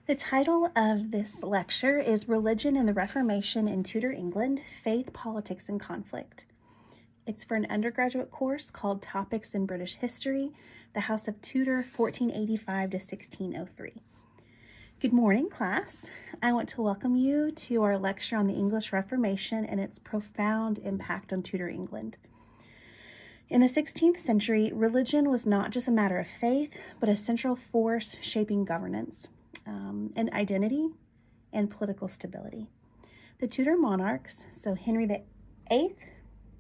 The title of this lecture is Religion and the Reformation in Tudor England, Faith, Politics, and Conflict. It's for an undergraduate course called Topics in British History, the House of Tudor, 1485 to 1603. Good morning, class. I want to welcome you to our lecture on the English Reformation and its profound impact on Tudor England. In the 16th century, religion was not just a matter of faith, but a central force shaping governance and identity and political stability. The Tudor monarchs, so Henry VIII,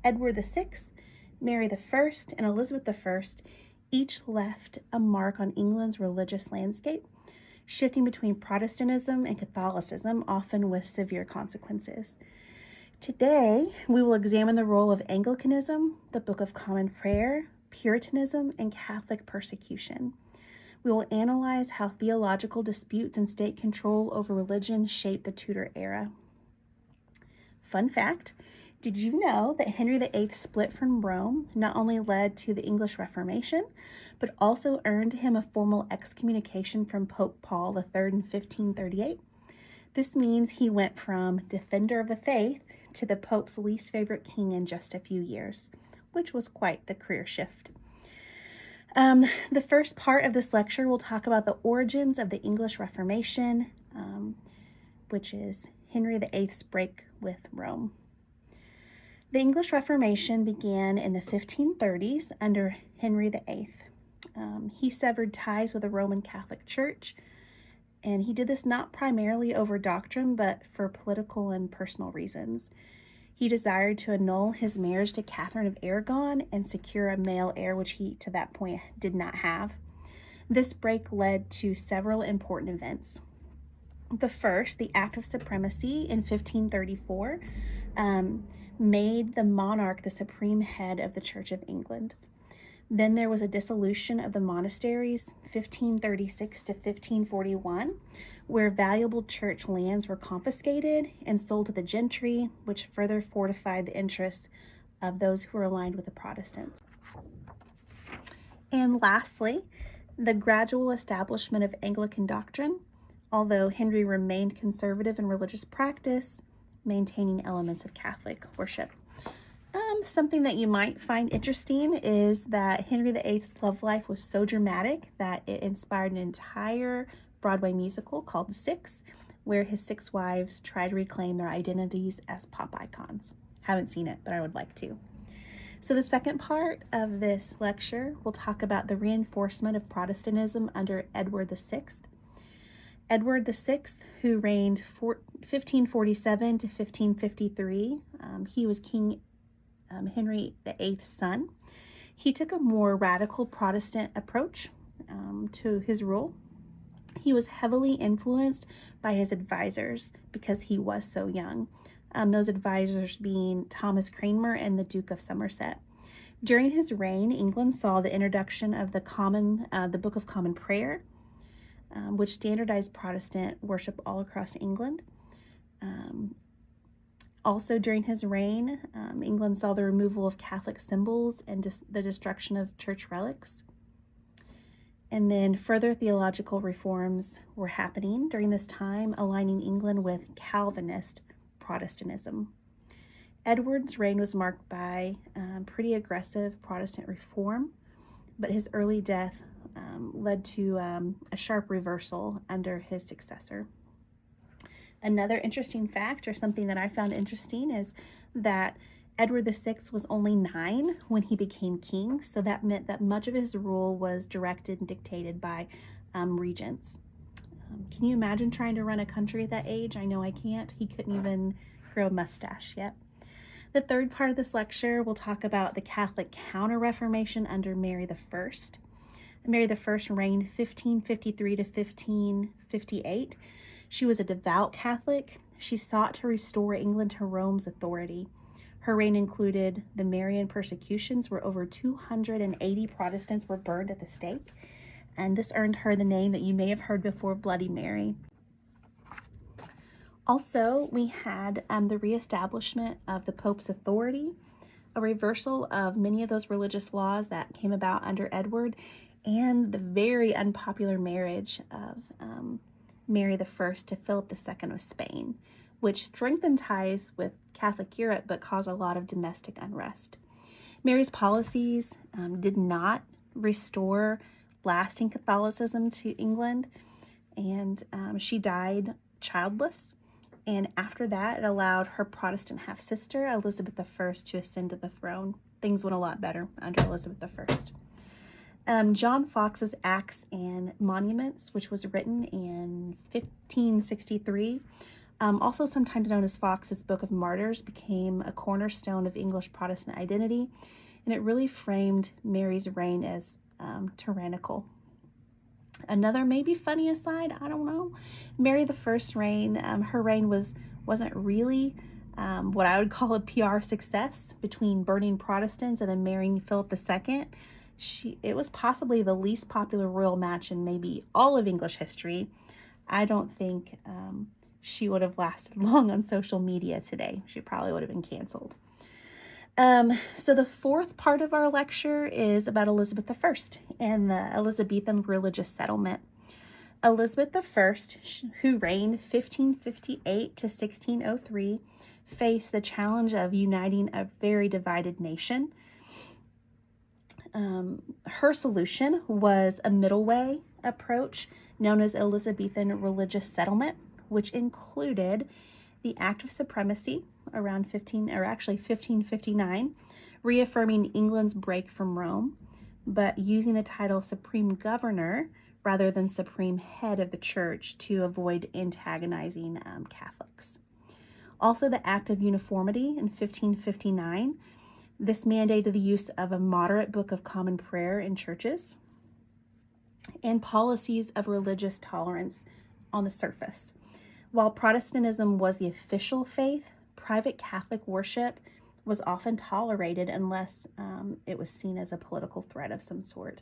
Edward VI, Mary I, and Elizabeth I, each left a mark on England's religious landscape, shifting between Protestantism and Catholicism, often with severe consequences. Today, we will examine the role of Anglicanism, the Book of Common Prayer, Puritanism, and Catholic persecution. We will analyze how theological disputes and state control over religion shaped the Tudor era. Fun fact, did you know that Henry VIII's split from Rome not only led to the English Reformation, but also earned him a formal excommunication from Pope Paul III in 1538? This means he went from defender of the faith to the Pope's least favorite king in just a few years, which was quite the career shift. The first part of this lecture will talk about the origins of the English Reformation, which is Henry VIII's break with Rome. The English Reformation began in the 1530s under Henry VIII. He severed ties with the Roman Catholic Church, and he did this not primarily over doctrine, but for political and personal reasons. He desired to annul his marriage to Catherine of Aragon and secure a male heir, which he, to that point, did not have. This break led to several important events. The first, the Act of Supremacy in 1534, made the monarch the supreme head of the Church of England. Then there was a dissolution of the monasteries, 1536 to 1541, where valuable church lands were confiscated and sold to the gentry, which further fortified the interests of those who were aligned with the Protestants. And lastly, the gradual establishment of Anglican doctrine, although Henry remained conservative in religious practice, maintaining elements of Catholic worship. Something that you might find interesting is that Henry VIII's love life was so dramatic that it inspired an entire Broadway musical called The Six, where his six wives try to reclaim their identities as pop icons. Haven't seen it, but I would like to. So the second part of this lecture will talk about the reinforcement of Protestantism under Edward VI. Edward VI, who reigned 1547 to 1553, he was King Henry VIII's son. He took a more radical Protestant approach to his rule. He was heavily influenced by his advisors because he was so young, those advisors being Thomas Cranmer and the Duke of Somerset. During his reign, England saw the introduction of the Book of Common Prayer, which standardized Protestant worship all across England. Also during his reign, England saw the removal of Catholic symbols and the destruction of church relics. And then further theological reforms were happening during this time, aligning England with Calvinist Protestantism. Edward's reign was marked by pretty aggressive Protestant reform, but his early death led to a sharp reversal under his successor. Another interesting fact, or something that I found interesting, is that Edward VI was only 9 when he became king, so that meant that much of his rule was directed and dictated by regents. Can you imagine trying to run a country at that age? I know I can't. He couldn't even grow a mustache yet. The third part of this lecture will talk about the Catholic Counter-Reformation under Mary I. Mary I reigned 1553 to 1558. She was a devout Catholic. She sought to restore England to Rome's authority. Her reign included the Marian persecutions, where over 280 Protestants were burned at the stake, and this earned her the name that you may have heard before, Bloody Mary. Also, we had the reestablishment of the Pope's authority, a reversal of many of those religious laws that came about under Edward, and the very unpopular marriage of Mary I to Philip II of Spain, which strengthened ties with Catholic Europe but caused a lot of domestic unrest. Mary's policies did not restore lasting Catholicism to England, and she died childless. And after that, it allowed her Protestant half-sister, Elizabeth I, to ascend to the throne. Things went a lot better under Elizabeth I. John Fox's Acts and Monuments, which was written in 1563, also sometimes known as Fox's Book of Martyrs, became a cornerstone of English Protestant identity, and it really framed Mary's reign as tyrannical. Another maybe funny aside, I don't know, Mary I's reign, her reign wasn't really what I would call a PR success between burning Protestants and then marrying Philip II. It was possibly the least popular royal match in maybe all of English history. I don't think she would have lasted long on social media today. She probably would have been canceled. So the fourth part of our lecture is about Elizabeth I and the Elizabethan religious settlement. Elizabeth I, who reigned 1558 to 1603, faced the challenge of uniting a very divided nation. Her solution was a middle way approach known as Elizabethan religious settlement, which included the Act of Supremacy around 1559, reaffirming England's break from Rome, but using the title Supreme Governor rather than Supreme Head of the Church to avoid antagonizing Catholics. Also, the Act of Uniformity in 1559. This mandated the use of a moderate Book of Common Prayer in churches and policies of religious tolerance on the surface. While Protestantism was the official faith, private Catholic worship was often tolerated unless it was seen as a political threat of some sort.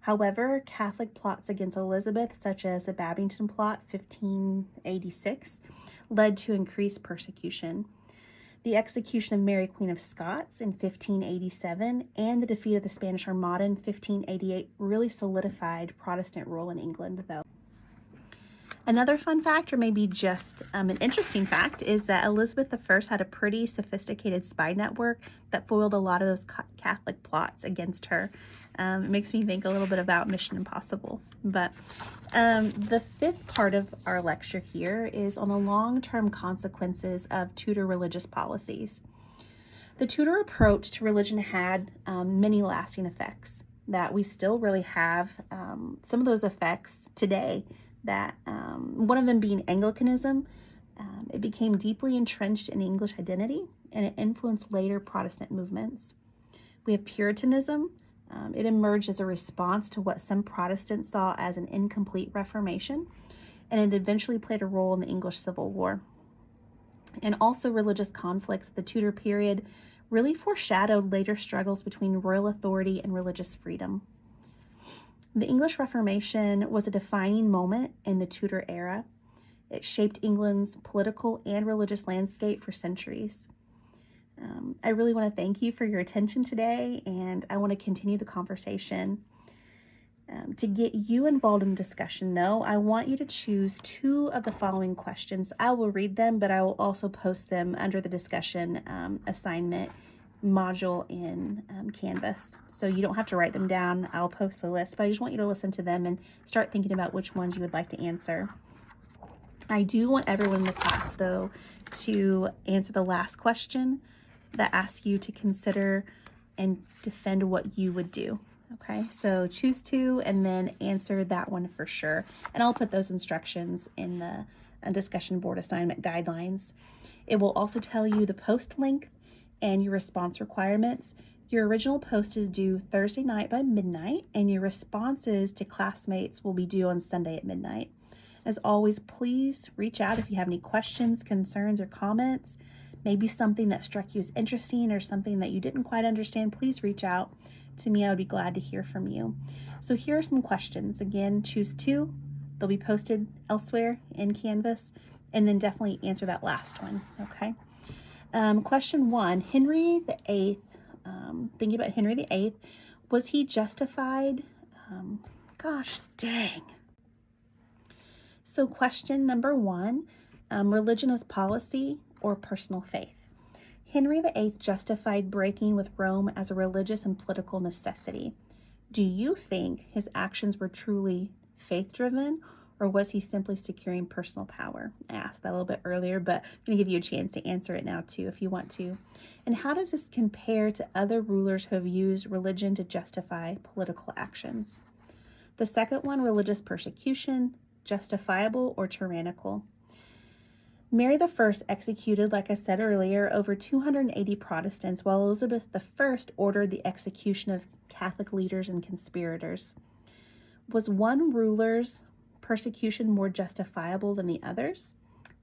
However, Catholic plots against Elizabeth, such as the Babington Plot, 1586, led to increased persecution. The execution of Mary, Queen of Scots in 1587 and the defeat of the Spanish Armada in 1588 really solidified Protestant rule in England, though. Another fun fact, or maybe just an interesting fact, is that Elizabeth I had a pretty sophisticated spy network that foiled a lot of those Catholic plots against her. It makes me think a little bit about Mission Impossible. But the fifth part of our lecture here is on the long-term consequences of Tudor religious policies. The Tudor approach to religion had many lasting effects that we still really have some of those effects today. That one of them being Anglicanism. It became deeply entrenched in English identity, and it influenced later Protestant movements. We have Puritanism. It emerged as a response to what some Protestants saw as an incomplete Reformation, and it eventually played a role in the English Civil War. And also religious conflicts of the Tudor period really foreshadowed later struggles between royal authority and religious freedom. The English Reformation was a defining moment in the Tudor era. It shaped England's political and religious landscape for centuries. I really want to thank you for your attention today, and I want to continue the conversation. To get you involved in the discussion, though, I want you to choose two of the following questions. I will read them, but I will also post them under the discussion assignment module in Canvas. So you don't have to write them down. I'll post the list, but I just want you to listen to them and start thinking about which ones you would like to answer. I do want everyone in the class, though, to answer the last question that asks you to consider and defend what you would do. Okay, so choose two and then answer that one for sure. And I'll put those instructions in the discussion board assignment guidelines. It will also tell you the post length and your response requirements. Your original post is due Thursday night by midnight, and your responses to classmates will be due on Sunday at midnight. As always, please reach out if you have any questions, concerns, or comments. Maybe something that struck you as interesting or something that you didn't quite understand. Please reach out to me. I would be glad to hear from you. So here are some questions. Again, choose two. They'll be posted elsewhere in Canvas, and then definitely answer that last one, okay? Question one, Henry VIII, thinking about Henry VIII, was he justified? Gosh dang. So, question number one, religion as policy or personal faith? Henry VIII justified breaking with Rome as a religious and political necessity. Do you think his actions were truly faith driven, or was he simply securing personal power? I asked that a little bit earlier, but I'm going to give you a chance to answer it now too if you want to. And how does this compare to other rulers who have used religion to justify political actions? The second one, religious persecution, justifiable or tyrannical? Mary I executed, like I said earlier, over 280 Protestants, while Elizabeth I ordered the execution of Catholic leaders and conspirators. Was one ruler's persecution more justifiable than the others?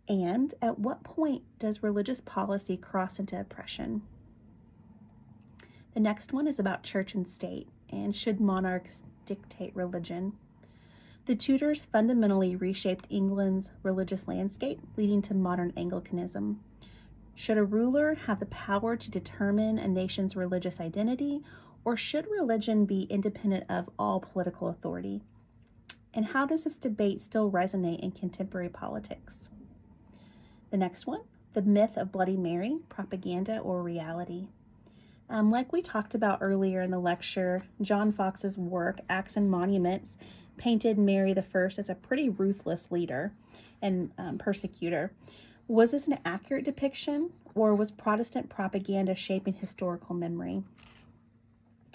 And at what point does religious policy cross into oppression? The next one is about church and state, and should monarchs dictate religion? The Tudors fundamentally reshaped England's religious landscape, leading to modern Anglicanism. Should a ruler have the power to determine a nation's religious identity, or should religion be independent of all political authority? And how does this debate still resonate in contemporary politics? The next one, the myth of Bloody Mary, propaganda or reality? Like we talked about earlier in the lecture, John Fox's work, Acts and Monuments, painted Mary I as a pretty ruthless leader and persecutor. Was this an accurate depiction, or was Protestant propaganda shaping historical memory?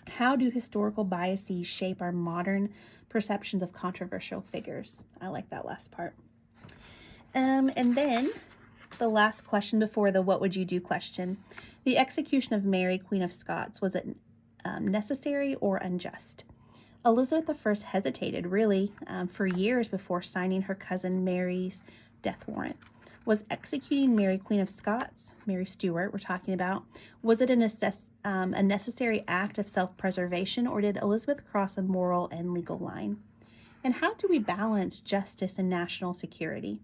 How do historical biases shape our modern perceptions of controversial figures? I like that last part. And then the last question before the what would you do question. The execution of Mary, Queen of Scots, was it necessary or unjust? Elizabeth I hesitated, really, for years before signing her cousin Mary's death warrant. Was executing Mary, Queen of Scots, Mary Stuart we're talking about, was it a necessary act of self-preservation, or did Elizabeth cross a moral and legal line? And how do we balance justice and national security?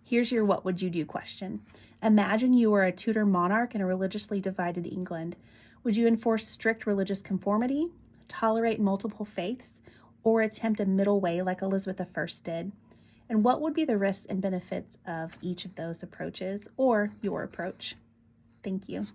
Here's your what would you do question. Imagine you were a Tudor monarch in a religiously divided England. Would you enforce strict religious conformity, tolerate multiple faiths, or attempt a middle way like Elizabeth I did? And what would be the risks and benefits of each of those approaches, or your approach? Thank you.